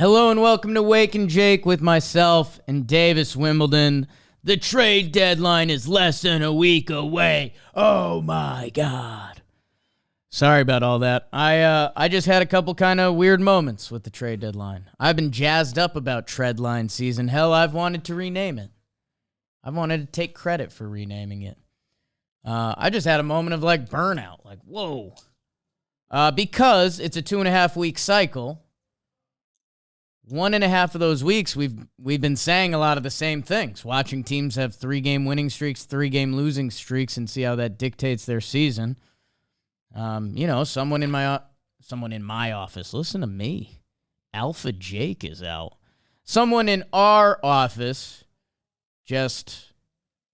Hello and welcome to Wake and Jake with myself and Davis Wimbledon. The trade deadline is less than a week away. Oh my God. Sorry about all that. I just had a couple kind of weird moments with the trade deadline. I've been jazzed up about Treadline season. Hell, I've wanted to rename it. I've wanted to take credit for renaming it. I just had a moment of like burnout. Like, whoa. Because it's a 2.5 week cycle. 1.5 of those weeks, we've been saying a lot of the same things. Watching teams have 3-game winning streaks, 3-game losing streaks, and see how that dictates their season. Someone in my office. Listen to me. Alpha Jake is out. Someone in our office just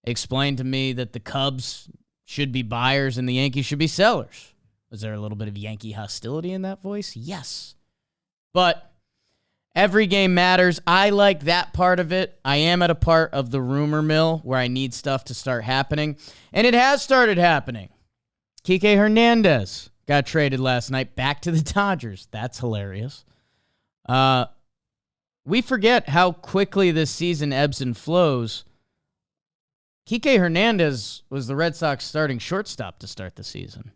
explained to me that the Cubs should be buyers and the Yankees should be sellers. Was there a little bit of Yankee hostility in that voice? Yes. But every game matters. I like that part of it. I am at a part of the rumor mill where I need stuff to start happening. And it has started happening. Kike Hernandez got traded last night back to the Dodgers. That's hilarious. We forget how quickly this season ebbs and flows. Kike Hernandez was the Red Sox starting shortstop to start the season.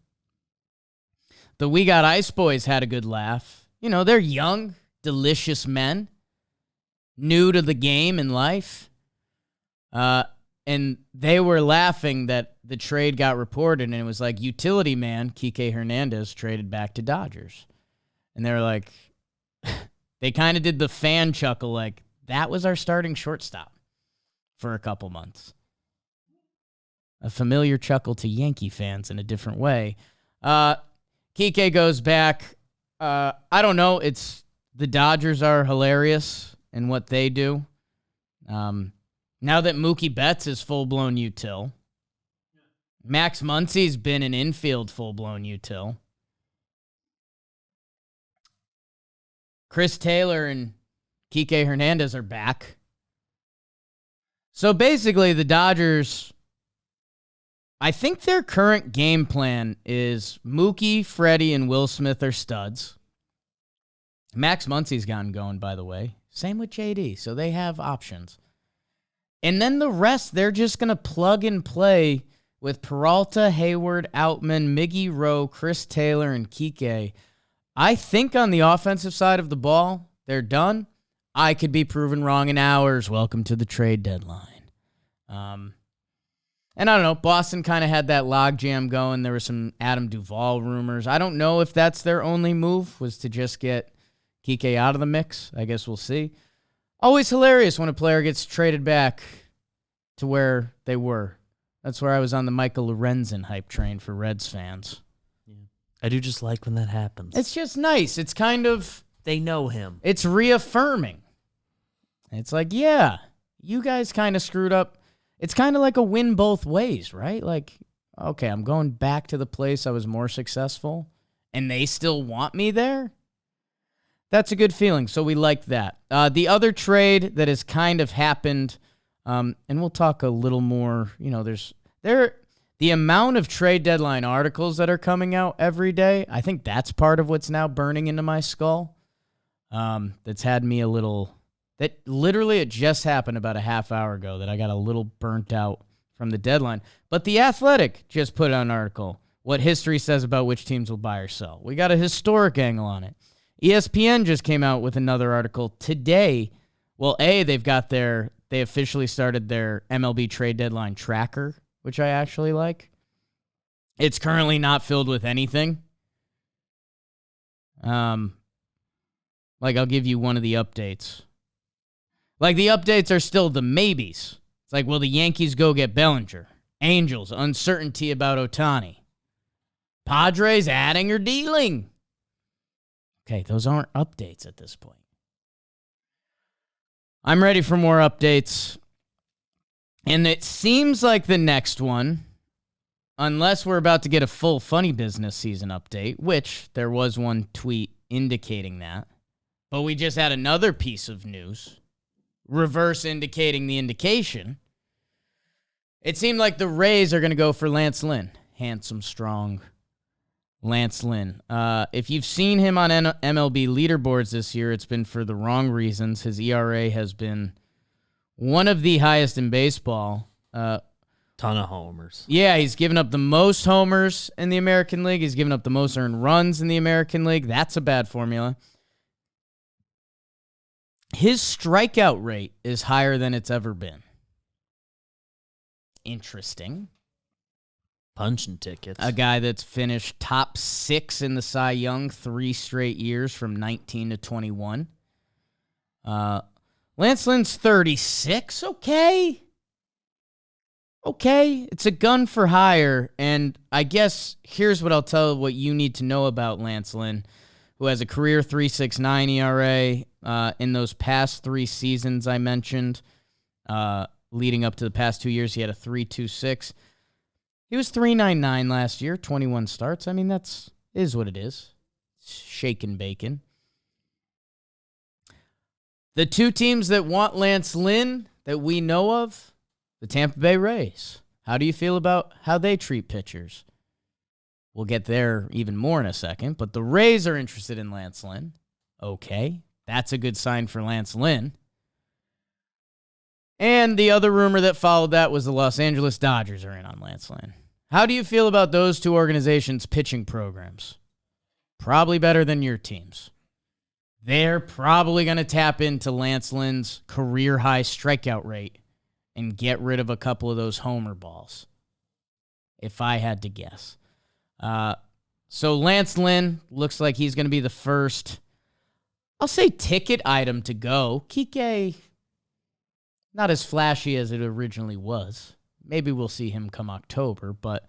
The We Got Ice Boys had a good laugh. You know, they're young, delicious men, new to the game and life. And they were laughing that the trade got reported, and it was like, utility man, Kike Hernandez, traded back to Dodgers. And they were like, they kind of did the fan chuckle, like, that was our starting shortstop for a couple months. A familiar chuckle to Yankee fans in a different way. Kike goes back. I don't know. The Dodgers are hilarious in what they do. Now that Mookie Betts is full-blown util. Max Muncy's been an infield full-blown util. Chris Taylor and Kike Hernandez are back. So basically, the Dodgers, I think their current game plan is Mookie, Freddie, and Will Smith are studs. Max Muncy's gotten going, by the way. Same with JD, so they have options. And then the rest, they're just going to plug and play with Peralta, Hayward, Outman, Miggy Rowe, Chris Taylor, and Kike. I think on the offensive side of the ball, they're done. I could be proven wrong in hours. Welcome to the trade deadline. And I don't know, Boston kind of had that logjam going. There were some Adam Duvall rumors. I don't know if that's their only move, was to just get Kike out of the mix. I guess we'll see. Always hilarious when a player gets traded back to where they were. That's where I was on the Michael Lorenzen hype train for Reds fans. Yeah. I do just like when that happens. It's just nice. It's kind of... They know him. It's reaffirming. It's like, yeah, you guys kind of screwed up. It's kind of like a win both ways, right? Like, okay, I'm going back to the place I was more successful, and they still want me there? That's a good feeling, so we like that. The other trade that has kind of happened, and we'll talk a little more, the amount of trade deadline articles that are coming out every day, I think that's part of what's now burning into my skull. That's had me a little... That literally, it just happened about a half hour ago that I got a little burnt out from the deadline. But The Athletic just put out an article, what history says about which teams will buy or sell. We got a historic angle on it. ESPN just came out with another article today. Well, they officially started their MLB trade deadline tracker, which I actually like. It's currently not filled with anything. I'll give you one of the updates. Like, the updates are still the maybes. It's like, will the Yankees go get Bellinger? Angels, uncertainty about Ohtani. Padres adding or dealing. Okay, those aren't updates at this point. I'm ready for more updates. And it seems like the next one, unless we're about to get a full Funny Business season update, which there was one tweet indicating that, but we just had another piece of news reverse indicating the indication. It seemed like the Rays are going to go for Lance Lynn. Handsome, strong, Lance Lynn. If you've seen him on MLB leaderboards this year, it's been for the wrong reasons. His ERA has been one of the highest in baseball. Ton of homers. Yeah, he's given up the most homers in the American League. He's given up the most earned runs in the American League. That's a bad formula. His strikeout rate is higher than it's ever been. Interesting. Punching tickets. A guy that's finished top 6 in the Cy Young 3 straight years from 19 to 21. Lance Lynn's 36. Okay, it's a gun for hire, and I guess here's what I'll tell what you need to know about Lance Lynn, who has a career 3.69 ERA in those past 3 seasons I mentioned. Leading up to the past 2 years, he had a 3.26. He was 3.99 last year, 21 starts. I mean, is what it is. Shaking bacon. The 2 teams that want Lance Lynn that we know of, the Tampa Bay Rays. How do you feel about how they treat pitchers? We'll get there even more in a second, but the Rays are interested in Lance Lynn. Okay, that's a good sign for Lance Lynn. And the other rumor that followed that was the Los Angeles Dodgers are in on Lance Lynn. How do you feel about those 2 organizations' pitching programs? Probably better than your team's. They're probably going to tap into Lance Lynn's career-high strikeout rate and get rid of a couple of those homer balls, if I had to guess. So Lance Lynn looks like he's going to be the first, I'll say, ticket item to go. Kike, not as flashy as it originally was. Maybe we'll see him come October, but,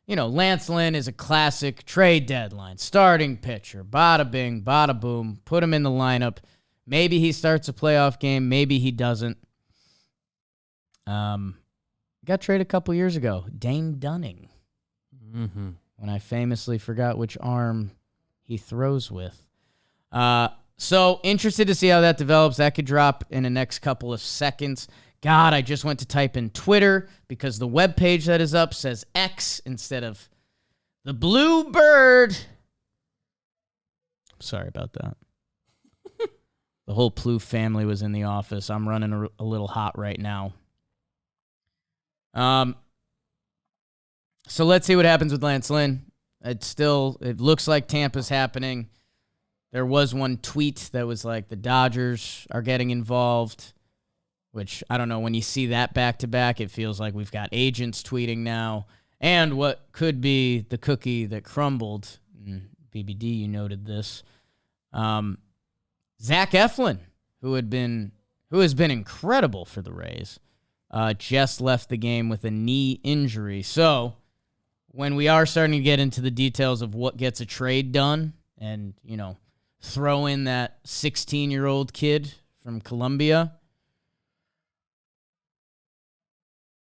Lance Lynn is a classic trade deadline. Starting pitcher, bada bing, bada boom, put him in the lineup. Maybe he starts a playoff game, maybe he doesn't. Got traded a couple years ago. Dane Dunning. Mm-hmm. When I famously forgot which arm he throws with. So interested to see how that develops. That could drop in the next couple of seconds. God, I just went to type in Twitter because the webpage that is up says X instead of the blue bird. Sorry about that. The whole Plouffe family was in the office. I'm running a little hot right now. So let's see what happens with Lance Lynn. It looks like Tampa's happening. There was one tweet that was like the Dodgers are getting involved, which I don't know. When you see that back to back, it feels like we've got agents tweeting now. And what could be the cookie that crumbled, BBD, you noted this. Zach Eflin, who has been incredible for the Rays, just left the game with a knee injury. So when we are starting to get into the details of what gets a trade done and, throw in that 16-year-old kid from Colombia,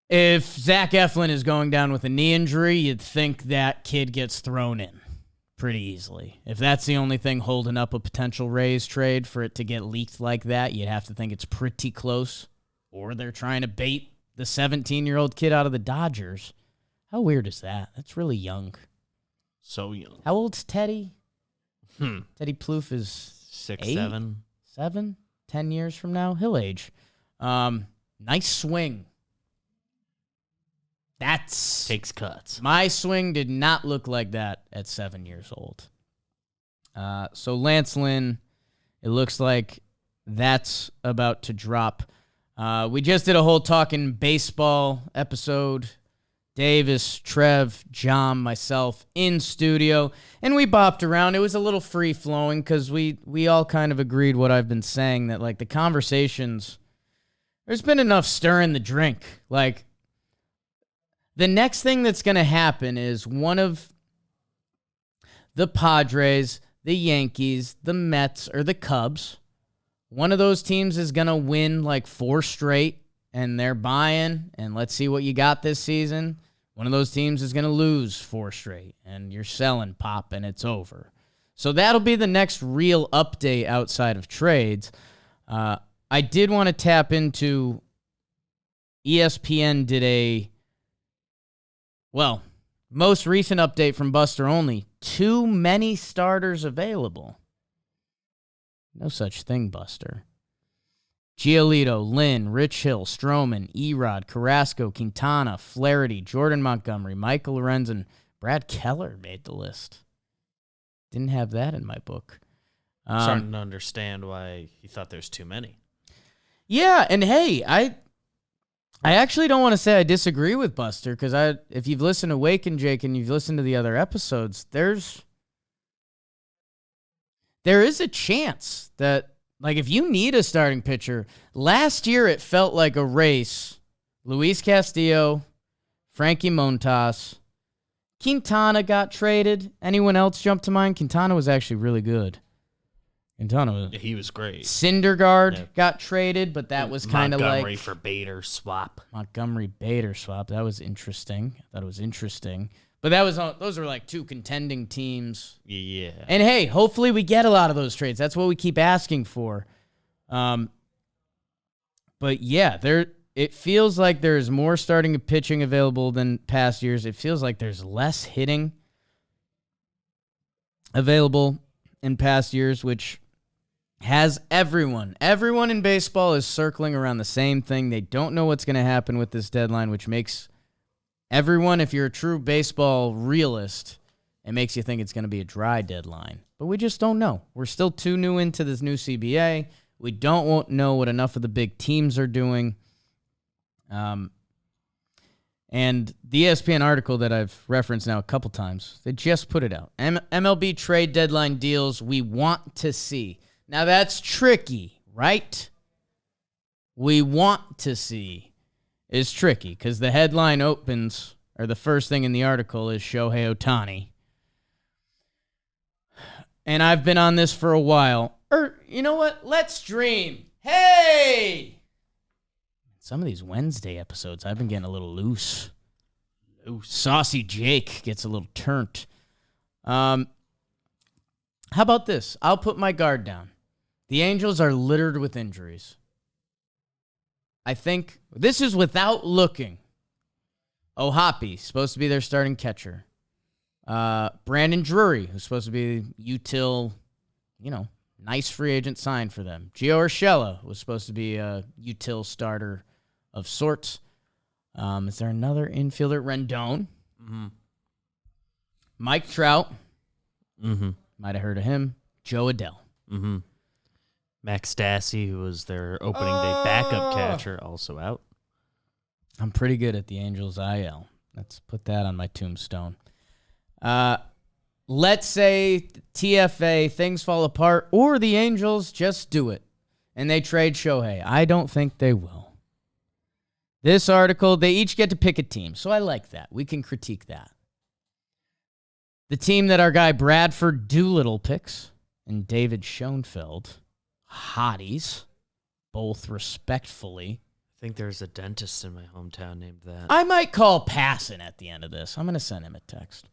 if Zach Eflin is going down with a knee injury, you'd think that kid gets thrown in pretty easily. If that's the only thing holding up a potential Rays trade for it to get leaked like that, you'd have to think it's pretty close. Or they're trying to bait the 17-year-old kid out of the Dodgers. How weird is that? That's really young. So young. How old's Teddy? Teddy Plouffe is 6, 8? 7. 7? 10 years from now? He'll age. Nice swing. Takes cuts. My swing did not look like that at 7 years old. So Lance Lynn, it looks like that's about to drop. We just did a whole talking baseball episode. Davis, Trev, John, myself in studio, and we bopped around. It was a little free-flowing because we all kind of agreed what I've been saying, that, like, the conversations, there's been enough stirring the drink. Like, the next thing that's going to happen is one of the Padres, the Yankees, the Mets, or the Cubs, one of those teams is going to win, like, 4 straight, and they're buying, and let's see what you got this season. One of those teams is going to lose 4 straight, and you're selling pop, and it's over. So that'll be the next real update outside of trades. I did want to tap into ESPN did most recent update from Buster Olney, too many starters available. No such thing, Buster. Giolito, Lynn, Rich Hill, Stroman, Erod, Carrasco, Quintana, Flaherty, Jordan Montgomery, Michael Lorenzen, Brad Keller made the list. Didn't have that in my book. I'm starting to understand why he thought there's too many. Yeah, and hey, I actually don't want to say I disagree with Buster, because if you've listened to Wake and Jake and you've listened to the other episodes, there is a chance that, like, if you need a starting pitcher, last year it felt like a race. Luis Castillo, Frankie Montas, Quintana got traded. Anyone else jump to mind? Quintana was actually really good. He was great. Syndergaard got traded, but that was kind of like Montgomery for Bader swap. Montgomery Bader swap. That was interesting. I thought it was interesting. But those were like two contending teams. Yeah. And hey, hopefully we get a lot of those trades. That's what we keep asking for. But yeah, it feels like there's more starting and pitching available than past years. It feels like there's less hitting available in past years, which has everyone in baseball is circling around the same thing. They don't know what's going to happen with this deadline, which makes everyone, if you're a true baseball realist, it makes you think it's going to be a dry deadline. But we just don't know. We're still too new into this new CBA. We don't know what enough of the big teams are doing. And the ESPN article that I've referenced now a couple times, they just put it out. MLB trade deadline deals we want to see. Now that's tricky, right? We want to see is tricky because the headline opens, or the first thing in the article is Shohei Ohtani. And I've been on this for a while. You know what? Let's dream. Hey! Some of these Wednesday episodes, I've been getting a little loose. Saucy Jake gets a little turnt. How about this? I'll put my guard down. The Angels are littered with injuries. I think this is without looking. Ohtani, supposed to be their starting catcher. Brandon Drury, who's supposed to be util, nice free agent sign for them. Gio Urshela was supposed to be a util starter of sorts. Is there another infielder? Rendon. Mm-hmm. Mike Trout. Mm-hmm. Might have heard of him. Joe Adell. Mm-hmm. Max Stassi, who was their opening day backup catcher, also out. I'm pretty good at the Angels IL. Let's put that on my tombstone. Let's say TFA, things fall apart, or the Angels just do it, and they trade Shohei. I don't think they will. This article, they each get to pick a team, so I like that. We can critique that. The team that our guy Bradford Doolittle picks, and David Schoenfeld, hotties, both respectfully. I think there's a dentist in my hometown named that. I might call Passon at the end of this. I'm going to send him a text.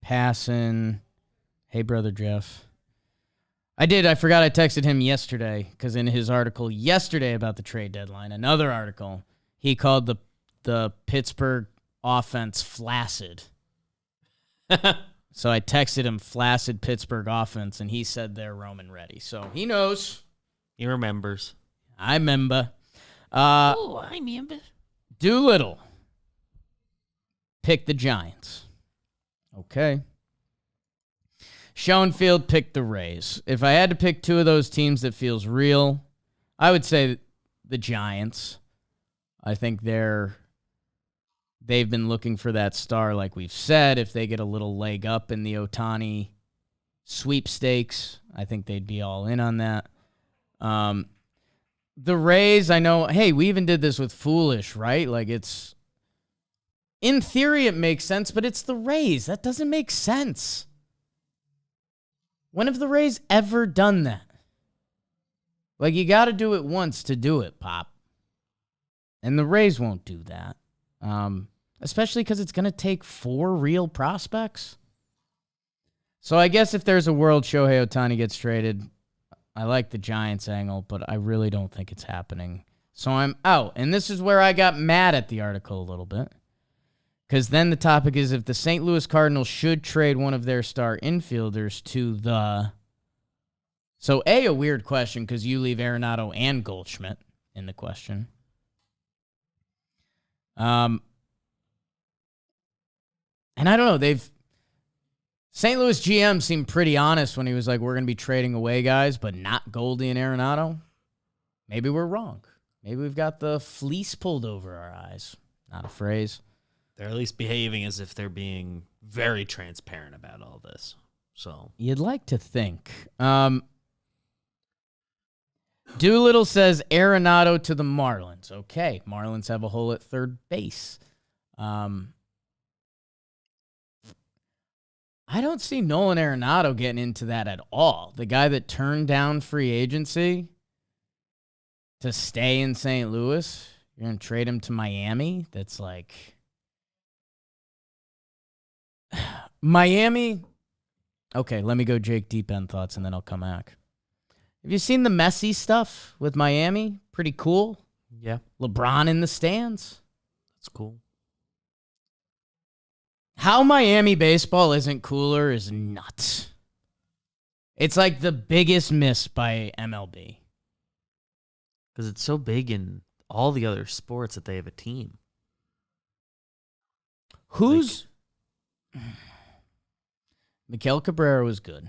Passon. Hey, brother Jeff. I forgot I texted him yesterday because in his article yesterday about the trade deadline, another article, he called the Pittsburgh offense flaccid. So I texted him flaccid Pittsburgh offense, and he said they're Roman ready. So he knows. He remembers. I remember. I remember. Doolittle picked the Giants. Okay. Schoenfield picked the Rays. If I had to pick two of those teams that feels real, I would say the Giants. I think they've been looking for that star, like we've said. If they get a little leg up in the Ohtani sweepstakes, I think they'd be all in on that. The Rays, I know, hey, we even did this with Foolish, right? Like in theory, it makes sense, but it's the Rays. That doesn't make sense. When have the Rays ever done that? Like, you got to do it once to do it, Pop. And the Rays won't do that. Especially because it's going to take 4 real prospects. So I guess if there's a world Shohei Ohtani gets traded, I like the Giants angle, but I really don't think it's happening. So I'm out. And this is where I got mad at the article a little bit. Because then the topic is if the St. Louis Cardinals should trade one of their star infielders to the... So, a weird question because you leave Arenado and Goldschmidt in the question. And I don't know, St. Louis GM seemed pretty honest when he was like, we're going to be trading away guys, but not Goldie and Arenado. Maybe we're wrong. Maybe we've got the fleece pulled over our eyes. Not a phrase. They're at least behaving as if they're being very transparent about all this. So you'd like to think. Doolittle says Arenado to the Marlins. Okay, Marlins have a hole at third base. I don't see Nolan Arenado getting into that at all. The guy that turned down free agency to stay in St. Louis, you're going to trade him to Miami? That's like... Miami... Okay, let me go Jake deep end thoughts and then I'll come back. Have you seen the Messi stuff with Miami? Pretty cool. Yeah. LeBron in the stands. That's cool. How Miami baseball isn't cooler is nuts. It's like the biggest miss by MLB. Because it's so big in all the other sports that they have a team. Who's... Miguel Cabrera was good.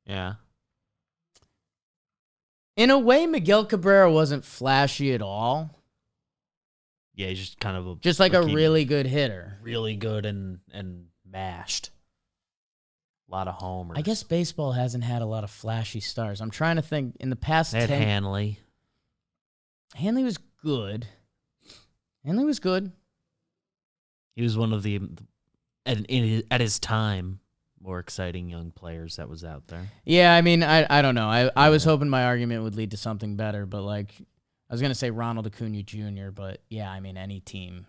Yeah. In a way, Miguel Cabrera wasn't flashy at all. Yeah, he's just kind of a really good hitter. Really good and mashed. A lot of homers. I guess baseball hasn't had a lot of flashy stars. I'm trying to think. In the past they had 10... Hanley. Hanley was good. He was one of the, at his time, more exciting young players that was out there. Yeah, I mean, I don't know. I was hoping my argument would lead to something better, but like, I was going to say Ronald Acuna Jr., but yeah, I mean, any team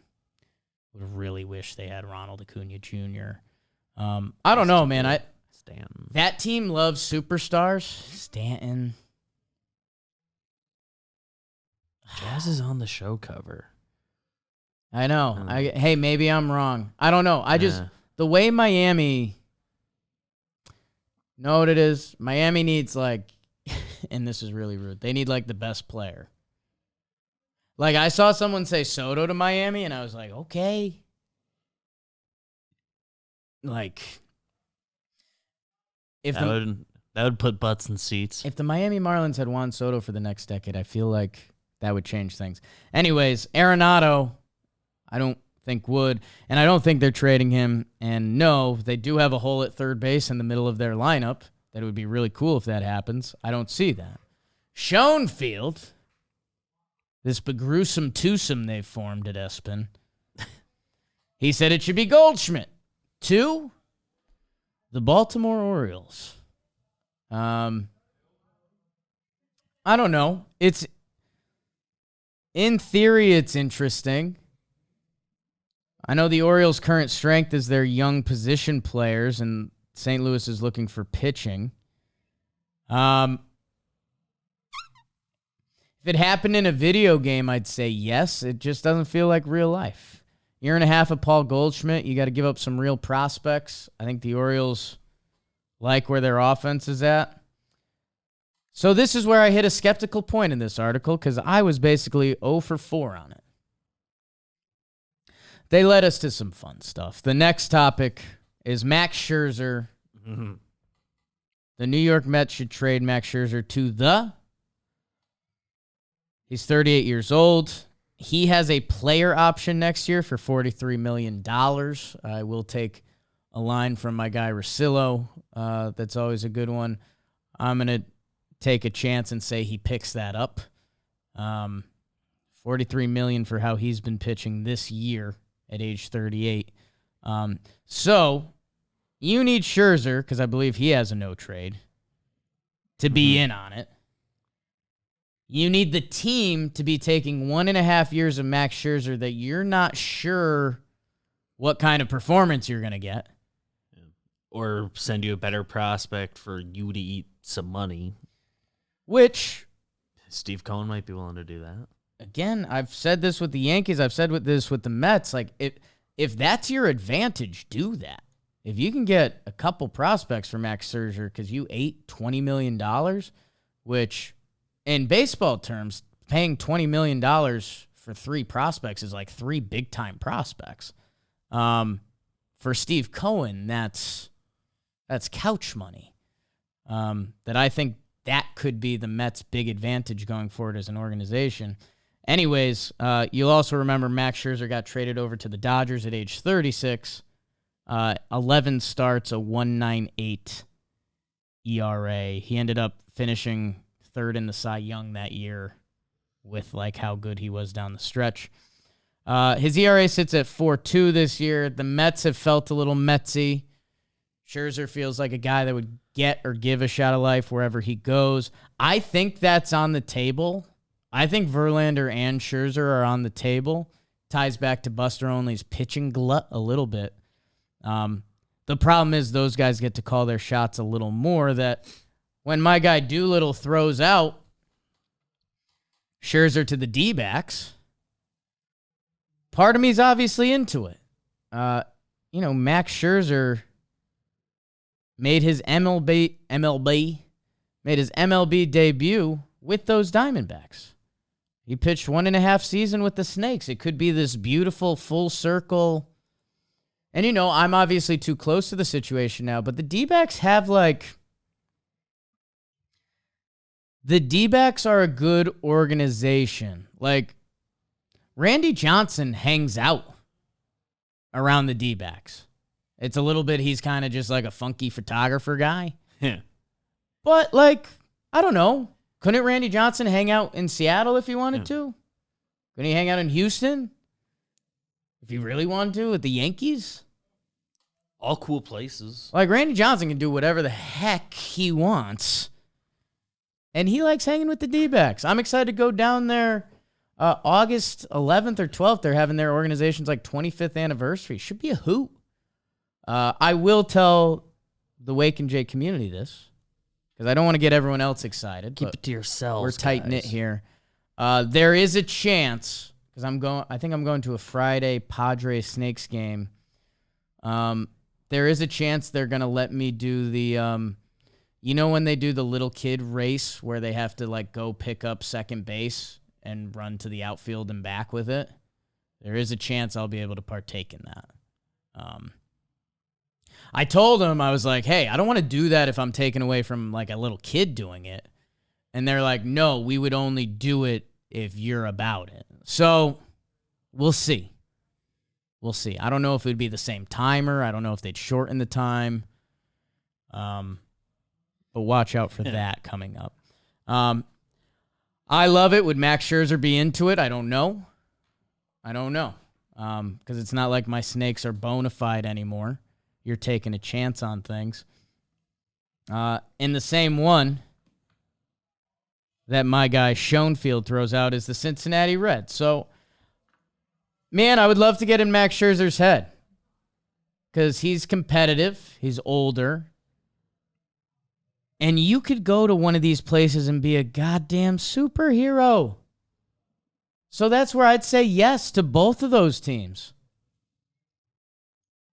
would really wish they had Ronald Acuna Jr. I don't know, man. Stanton. That team loves superstars. Stanton. Jazz is on the show cover. I know. Hey, maybe I'm wrong. I don't know. The way Miami... Know what it is? Miami needs, like, and this is really rude, they need, like, the best player. Like, I saw someone say Soto to Miami, and I was like, okay. Like, that would put butts in seats. If the Miami Marlins had Juan Soto for the next decade, I feel like that would change things. Anyways, Arenado, I don't think would, and I don't think they're trading him. And no, they do have a hole at third base in the middle of their lineup. That would be really cool if that happens. I don't see that. Schoenfield, this gruesome twosome they've formed at Espen, he said it should be Goldschmidt to the Baltimore Orioles. I don't know. In theory, it's interesting. I know the Orioles' current strength is their young position players, and St. Louis is looking for pitching. If it happened in a video game, I'd say yes. It just doesn't feel like real life. Year and a half of Paul Goldschmidt, you got to give up some real prospects. I think the Orioles like where their offense is at. So this is where I hit a skeptical point in this article because I was basically 0 for 4 on it. They led us to some fun stuff. The next topic is Max Scherzer. Mm-hmm. The New York Mets should trade Max Scherzer to He's 38 years old. He has a player option next year for $43 million. I will take a line from my guy Rosillo. That's always a good one. I'm going to take a chance and say he picks that up. $43 million for how he's been pitching this year at age 38. So you need Scherzer, because I believe he has a no trade, to be in on it. You need the team to be taking 1.5 years of Max Scherzer that you're not sure what kind of performance you're going to get. Or send you a better prospect for you to eat some money. Which Steve Cohen might be willing to do that. Again, I've said this with the Yankees. I've said this with the Mets. Like, if that's your advantage, do that. If you can get a couple prospects for Max Scherzer because you ate $20 million, which in baseball terms, paying $20 million for 3 prospects is like 3 big-time prospects. For Steve Cohen, that's couch money. That I think that could be the Mets' big advantage going forward as an organization. Anyways, you'll also remember Max Scherzer got traded over to the Dodgers at age 36. 11 starts, a 1.98 ERA. He ended up finishing 3rd in the Cy Young that year with like how good he was down the stretch. His ERA sits at 4.2 this year. The Mets have felt a little Metsy. Scherzer feels like a guy that would get or give a shot of life wherever he goes. I think that's on the table. I think Verlander and Scherzer are on the table. Ties back to Buster Olney's pitching glut a little bit. The problem is those guys get to call their shots a little more, that when my guy Doolittle throws out Scherzer to the D-backs, part of me's obviously into it. Max Scherzer made his MLB debut with those Diamondbacks. He pitched 1.5 seasons with the Snakes. It could be this beautiful full circle. And, I'm obviously too close to the situation now, but the D-backs have the D-backs are a good organization. Like, Randy Johnson hangs out around the D-backs. It's a little bit, he's kind of just like a funky photographer guy. Yeah. But, I don't know. Couldn't Randy Johnson hang out in Seattle if he wanted to? Couldn't he hang out in Houston if he really wanted to with the Yankees? All cool places. Randy Johnson can do whatever the heck he wants. And he likes hanging with the D-backs. I'm excited to go down there August 11th or 12th. They're having their organization's 25th anniversary. Should be a hoot. I will tell the Wake and J community this, because I don't want to get everyone else excited. Keep it to yourselves. We're tight-knit here. There is a chance, because I think I'm going to a Friday Padres-Snakes game. There is a chance they're going to let me do the, when they do the little kid race where they have to, go pick up second base and run to the outfield and back with it? There is a chance I'll be able to partake in that. I told them, I was like, hey, I don't want to do that if I'm taken away from a little kid doing it. And they're like, no, we would only do it if you're about it. So we'll see. We'll see. I don't know if it would be the same timer. I don't know if they'd shorten the time. But watch out for that coming up. I love it. Would Max Scherzer be into it? I don't know. Because it's not like my Snakes are bona fide anymore. You're taking a chance on things. In the same one that my guy Schoenfield throws out is the Cincinnati Reds. So, man, I would love to get in Max Scherzer's head, because he's competitive, he's older, and you could go to one of these places and be a goddamn superhero. So that's where I'd say yes to both of those teams.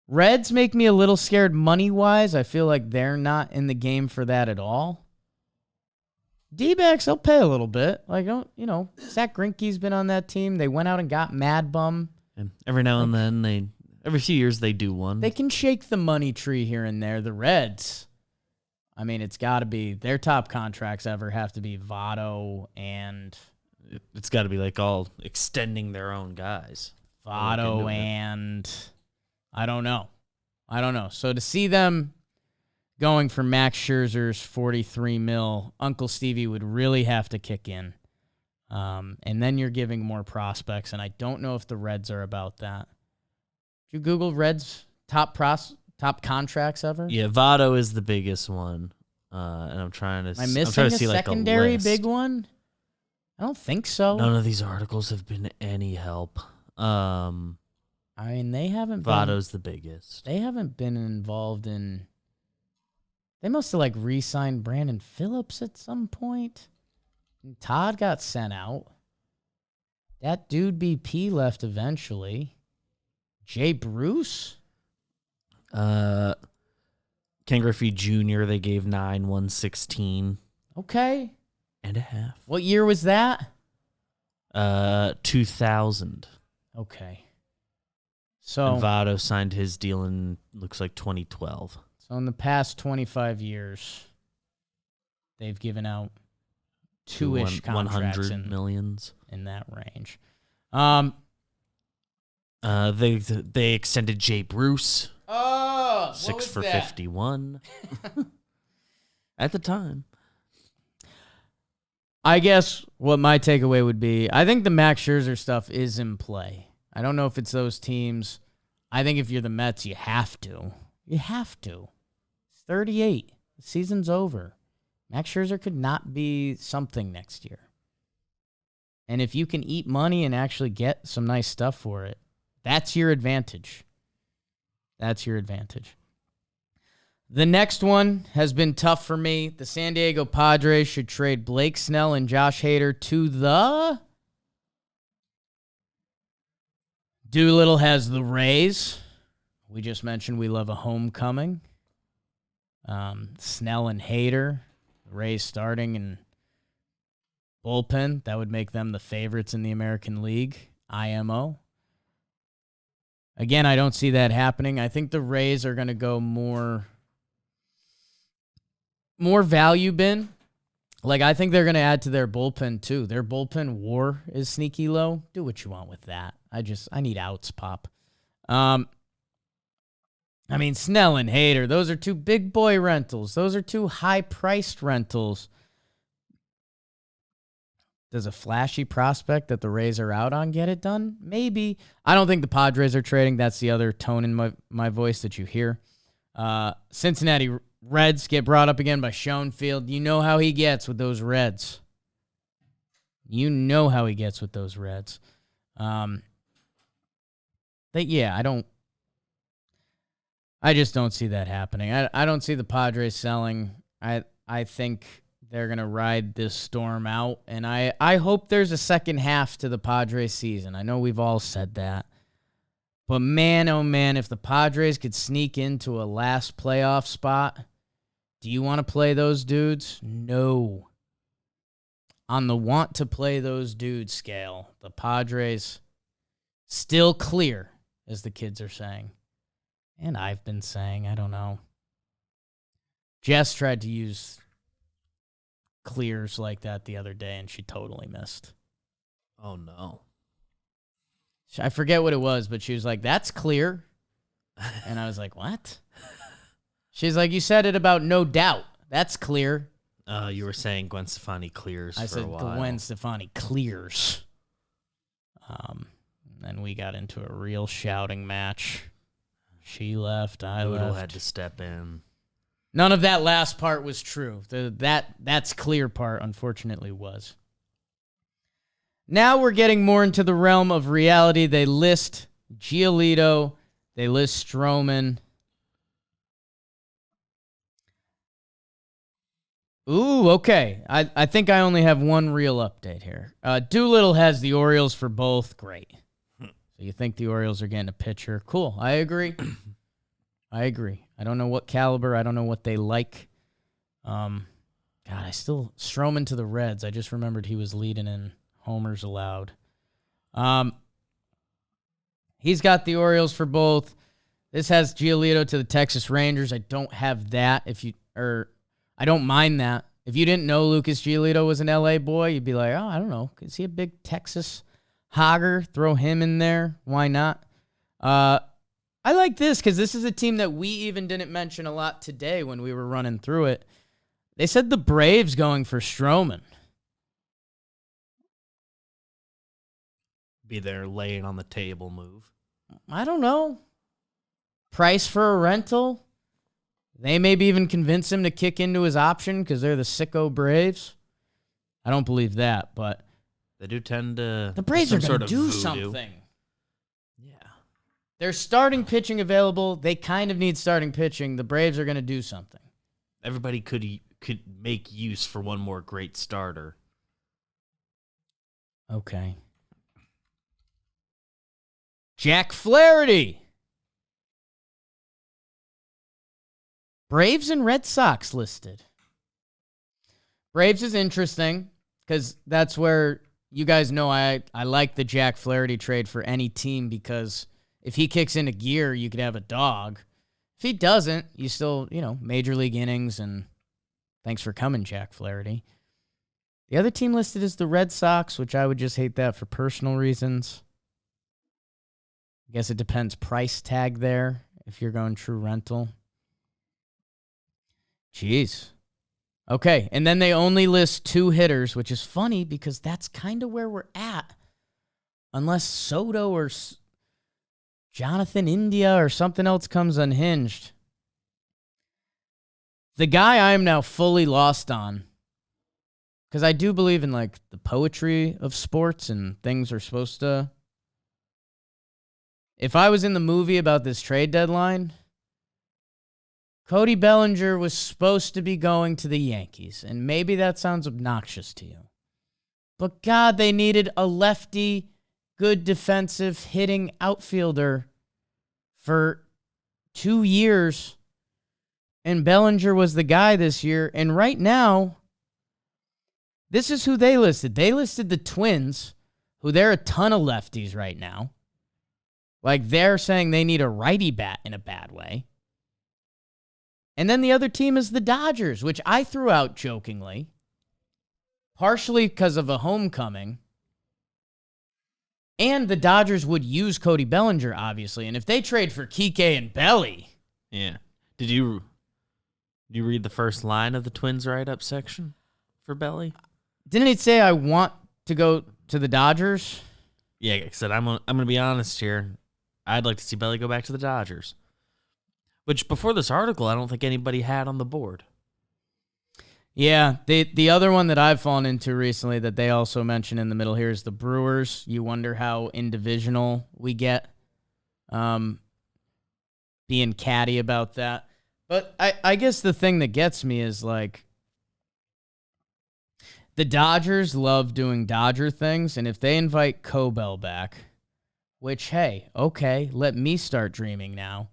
Reds make me a little scared money-wise. I feel like they're not in the game for that at all. D-backs, they'll pay a little bit. Zach Greinke's been on that team. They went out and got Mad Bum. And every now and then, every few years, they do one. They can shake the money tree here and there. The Reds, it's got to be, their top contracts ever have to be Votto and... It's got to be all extending their own guys. Votto and... I don't know. So to see them going for Max Scherzer's $43 million, Uncle Stevie would really have to kick in. And then you're giving more prospects, and I don't know if the Reds are about that. Did you Google Reds top contracts ever? Yeah, Votto is the biggest one. And I'm trying to Am I missing a secondary big one? I don't think so. None of these articles have been any help. They haven't been... Votto's the biggest. They haven't been involved in... They must have, re-signed Brandon Phillips at some point. And Todd got sent out. That dude BP left eventually. Jay Bruce? Ken Griffey Jr., they gave 9, 116 Okay. and a half. What year was that? 2000. Okay. So, And Votto signed his deal in, looks like 2012. so in the past 25 years, they've given out two-ish contracts 100 millions. in that range. They extended Jay Bruce. Oh, 6 for 51. At the time. I guess what my takeaway would be, I think the Max Scherzer stuff is in play. I don't know if it's those teams. I think if you're the Mets, you have to. You have to. It's 38. The season's over. Max Scherzer could not be something next year. And if you can eat money and actually get some nice stuff for it, that's your advantage. That's your advantage. The next one has been tough for me. The San Diego Padres should trade Blake Snell and Josh Hader to the... Doolittle has the Rays. We just mentioned we love a homecoming. Snell and Hader. Rays starting in bullpen. That would make them the favorites in the American League. IMO. Again, I don't see that happening. I think the Rays are going to go more value bin. Like, I think they're going to add to their bullpen, too. Their bullpen WAR is sneaky low. Do what you want with that. I need outs, Pop. I mean, Snell and Hader, those are two big boy rentals. Those are two high-priced rentals. Does a flashy prospect that the Rays are out on get it done? Maybe. I don't think the Padres are trading. That's the other tone in my voice that you hear. Cincinnati Reds get brought up again by Schoenfield. You know how he gets with those Reds. I just don't see that happening. I don't see the Padres selling. I think they're going to ride this storm out, and I hope there's a second half to the Padres season. I know we've all said that. But man, oh man, if the Padres could sneak into a last playoff spot, do you want to play those dudes? No. On the want to play those dudes scale, the Padres still clear, as the kids are saying. And I've been saying, I don't know. Jess tried to use clears like that the other day, and she totally missed. Oh, no. I forget what it was, but she was like, that's clear. And I was like, what? She's like, you said it about no doubt. That's clear. You were saying Gwen Stefani clears I for a while. said Gwen Stefani clears. Then we got into a real shouting match. She left, I Noodle left. had to step in. None of that last part was true. That's clear part, unfortunately, was. Now we're getting more into the realm of reality. They list Giolito. They list Stroman. Ooh, okay. I think I only have one real update here. Doolittle has the Orioles for both. Great. So you think the Orioles are getting a pitcher. Cool. I agree. I don't know what caliber. I don't know what they like. Stroman to the Reds. I just remembered he was leading in homers allowed. He's got the Orioles for both. This has Giolito to the Texas Rangers. I don't have that. I don't mind that. If you didn't know Lucas Giolito was an LA boy, you'd be like, oh, I don't know. Is he a big Texas hogger? Throw him in there. Why not? I like this because this is a team that we even didn't mention a lot today when we were running through it. They said the Braves going for Stroman. Be there laying on the table move. I don't know. Price for a rental. They maybe even convince him to kick into his option because they're the sicko Braves. I don't believe that, but they do tend to. The Braves are going to do something. Yeah. There's starting pitching available. They kind of need starting pitching. The Braves are going to do something. Everybody could make use for one more great starter. Okay. Jack Flaherty. Braves and Red Sox listed. Braves is interesting because that's where you guys know I like the Jack Flaherty trade for any team because if he kicks into gear, you could have a dog. If he doesn't, you still, major league innings, and thanks for coming, Jack Flaherty. The other team listed is the Red Sox, which I would just hate that for personal reasons. I guess it depends price tag there if you're going true rental. Jeez. Okay, and then they only list 2 hitters, which is funny because that's kind of where we're at. Unless Soto or Jonathan India or something else comes unhinged. The guy I am now fully lost on, because I do believe in like the poetry of sports and things are supposed to. If I was in the movie about this trade deadline, Cody Bellinger was supposed to be going to the Yankees, and maybe that sounds obnoxious to you. But God, they needed a lefty, good defensive hitting outfielder for 2 years, and Bellinger was the guy this year. And right now, this is who they listed. They listed the Twins, who they're a ton of lefties right now. Like, they're saying they need a righty bat in a bad way. And then the other team is the Dodgers, which I threw out jokingly, partially because of a homecoming. And the Dodgers would use Cody Bellinger, obviously. And if they trade for Kike and Belly. Yeah. Did you read the first line of the Twins write-up section for Belly? Didn't it say I want to go to the Dodgers? Yeah, I said I'm going to be honest here. I'd like to see Belly go back to the Dodgers. Which, before this article, I don't think anybody had on the board. Yeah, the other one that I've fallen into recently that they also mention in the middle here is the Brewers. You wonder how individual we get, being catty about that. But I guess the thing that gets me is, like, the Dodgers love doing Dodger things, and if they invite Cobell back, which, hey, okay, let me start dreaming now.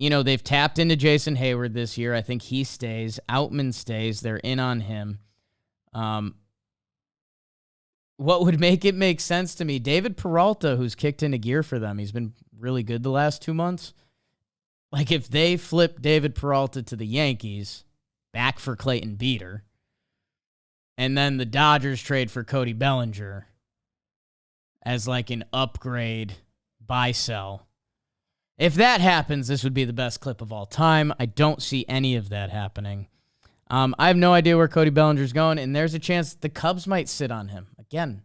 They've tapped into Jason Hayward this year. I think he stays. Outman stays. They're in on him. What would make sense to me, David Peralta, who's kicked into gear for them, he's been really good the last 2 months. Like, if they flip David Peralta to the Yankees, back for Clayton Beeter, and then the Dodgers trade for Cody Bellinger as like an upgrade buy-sell. If that happens, this would be the best clip of all time. I don't see any of that happening. I have no idea where Cody Bellinger's going, and there's a chance the Cubs might sit on him. Again,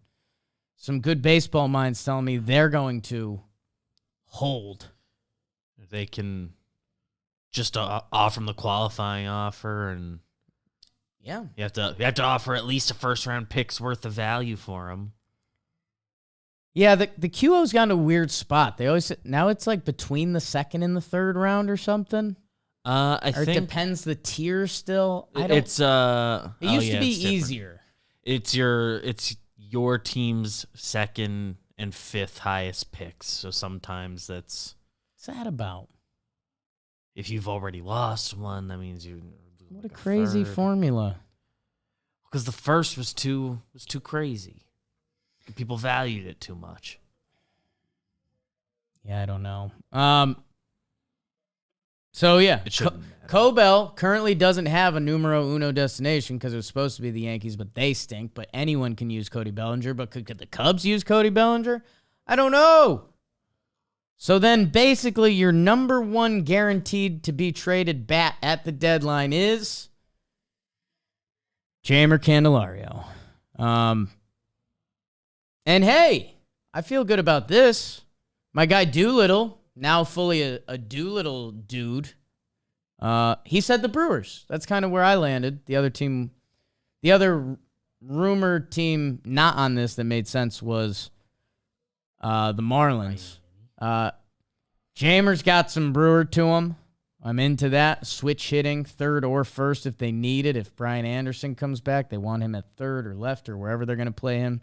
some good baseball minds telling me they're going to hold. They can just offer him the qualifying offer, and yeah, you have to offer at least a first-round pick's worth of value for him. Yeah, the QO's gone to a weird spot. They always now it's like between the second and the third round or something. I think it depends the tier still. It used to be easier. It's your team's second and fifth highest picks. So sometimes what's that about? If you've already lost one, that means you. What a crazy formula. Because the first was too crazy. People valued it too much. Yeah, I don't know. So, yeah. Cobell currently doesn't have a numero uno destination because it was supposed to be the Yankees, but they stink. But anyone can use Cody Bellinger. But could the Cubs use Cody Bellinger? I don't know. So then basically your number one guaranteed to be traded bat at the deadline is Jeimer Candelario. And hey, I feel good about this. My guy Doolittle, now fully a Doolittle dude, he said the Brewers. That's kind of where I landed. The other rumored team not on this that made sense was the Marlins. Jeimer's got some Brewer to him. I'm into that. Switch hitting, third or first if they need it. If Brian Anderson comes back, they want him at third or left or wherever they're going to play him.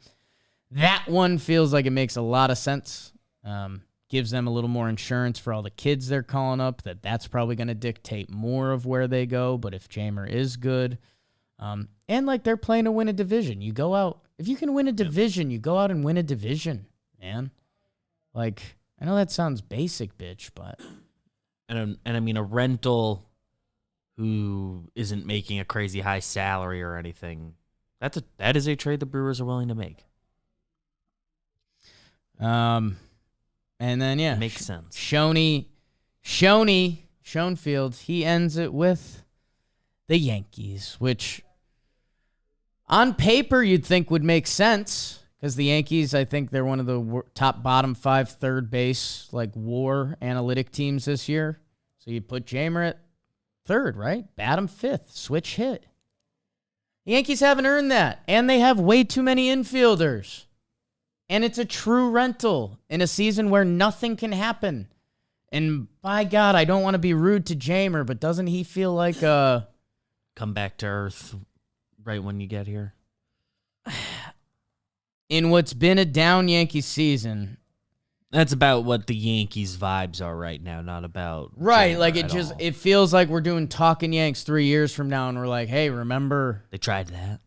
That one feels like it makes a lot of sense. Gives them a little more insurance for all the kids they're calling up. That's probably going to dictate more of where they go. But if Jeimer is good, and like they're playing to win a division, you go out. If you can win a division, you go out and win a division, man. Like, I know that sounds basic, bitch, but and I mean a rental who isn't making a crazy high salary or anything. That is a trade the Brewers are willing to make. And then it makes sense. Schoenfield, he ends it with the Yankees, which on paper you'd think would make sense because the Yankees, I think they're one of the top bottom 5 third base like WAR analytic teams this year. So you put Jeimer at third, right? Bat him 5th, switch hit. The Yankees haven't earned that, and they have way too many infielders. And it's a true rental in a season where nothing can happen. And by God, I don't want to be rude to Jeimer, but doesn't he feel like come back to earth right when you get here? In what's been a down Yankees season. That's about what the Yankees vibes are right now, not about right. Jeimer Like all. It feels like we're doing Talking Yanks 3 years from now, and we're like, hey, remember they tried that?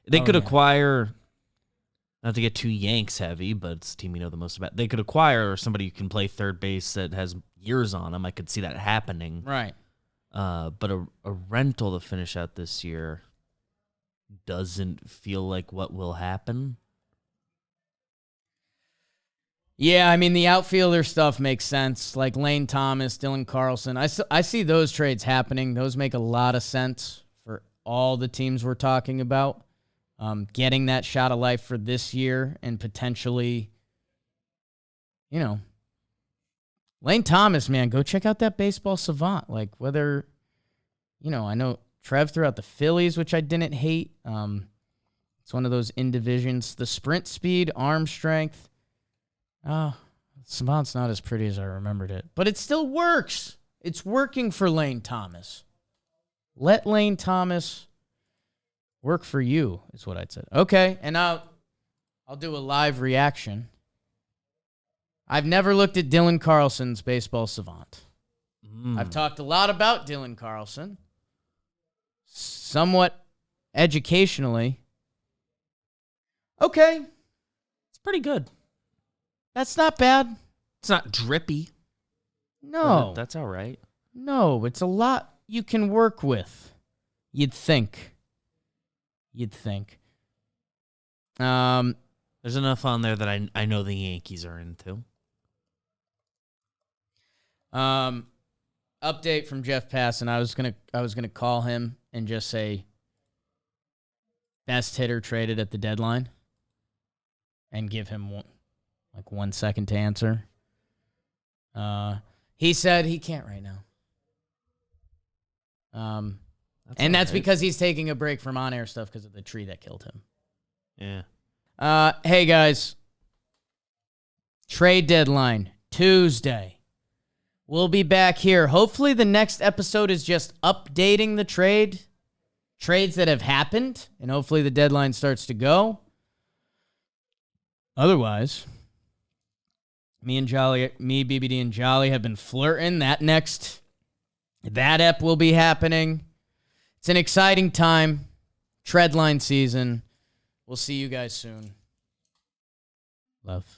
They could acquire. Not to get too Yanks heavy, but it's the team you know the most about. They could acquire somebody who can play third base that has years on him. I could see that happening. Right. But a rental to finish out this year doesn't feel like what will happen. Yeah, I mean, the outfielder stuff makes sense. Like Lane Thomas, Dylan Carlson. I see those trades happening. Those make a lot of sense for all the teams we're talking about. Getting that shot of life for this year and potentially, Lane Thomas, man, go check out that Baseball Savant. Like whether, I know Trev threw out the Phillies, which I didn't hate. It's one of those in divisions. The sprint speed, arm strength. Oh, Savant's not as pretty as I remembered it, but it still works. It's working for Lane Thomas. Let Lane Thomas work for you, is what I'd say. Okay, and I'll do a live reaction. I've never looked at Dylan Carlson's Baseball Savant. I've talked a lot about Dylan Carlson, somewhat educationally. Okay. It's pretty good. That's not bad. It's not drippy. No. That's all right. No, it's a lot you can work with. You'd think. There's enough on there that I know the Yankees are into. Update from Jeff Passan. I was gonna call him and just say best hitter traded at the deadline and give him 1 second to answer. He said he can't right now. That's because he's taking a break from on-air stuff because of the tree that killed him. Yeah. Hey, guys. Trade deadline, Tuesday. We'll be back here. Hopefully the next episode is just updating the trades that have happened, and hopefully the deadline starts to go. Otherwise, me, BBD, and Jolly have been flirting. That ep will be happening. It's an exciting time. Treadline season. We'll see you guys soon. Love.